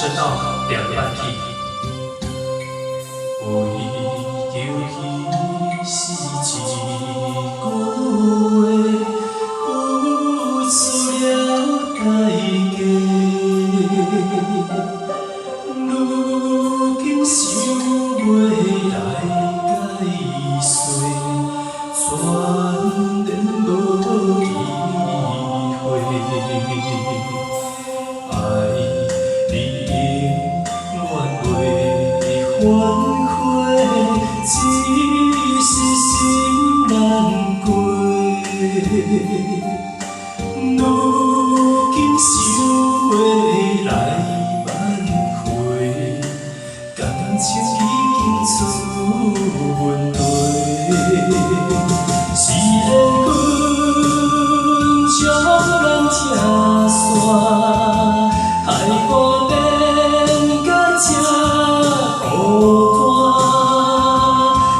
升到2个半 key。为求彼是一句话，付出了代价。如今想袂来解释，全然无机会。爱你永远袂反悔，只是心难过。如今想袂来挽回，感情已经出问题。是缘分将咱拆散，害我变甲这孤单。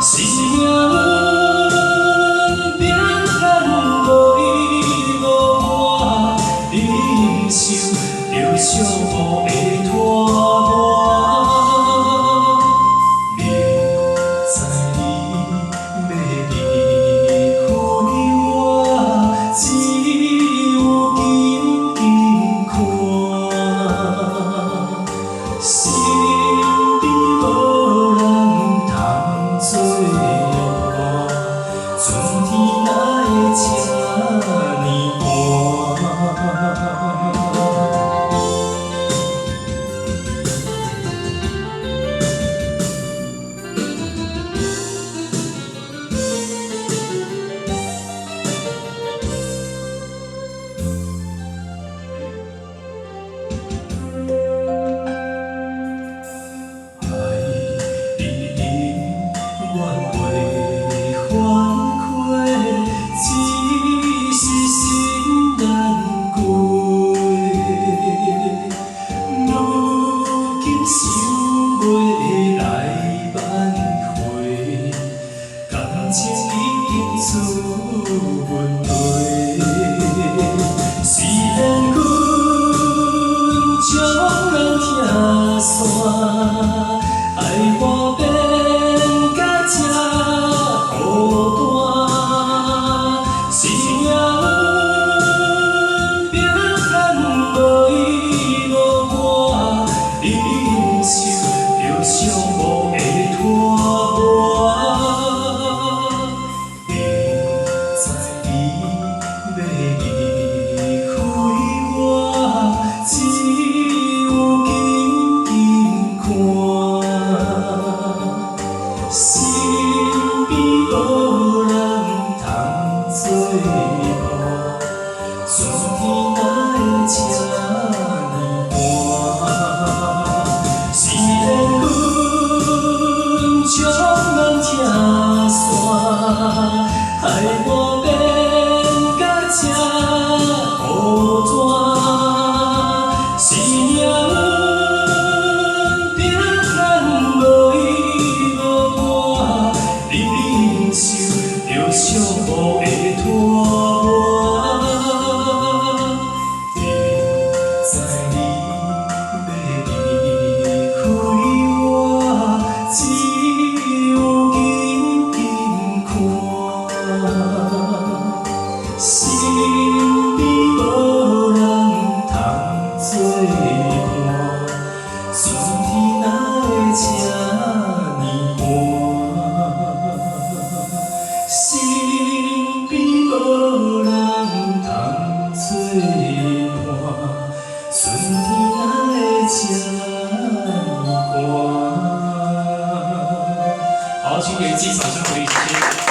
是命运拼咱无依无我，忍受着寂寞的拖磨。明知你要离开我，只有紧紧看，身边无人通作伴，春天哪会这呢寒？问题是缘分将咱拆散，害我变甲这孤单。是命运拼咱无依无我，忍受着寂寞的拖磨。身边无人通作伴，春天哪会这呢寒？是缘分将咱拆散，害我变甲这孤单。是命运拼咱无依无我，忍受着寂寞的拖磨。明知你要离开我，只有紧紧看，身边无人通作伴，春天哪会这呢寒？身边无人通作伴，春天哪会这呢寒？好，请给自己掌声鼓励，谢谢。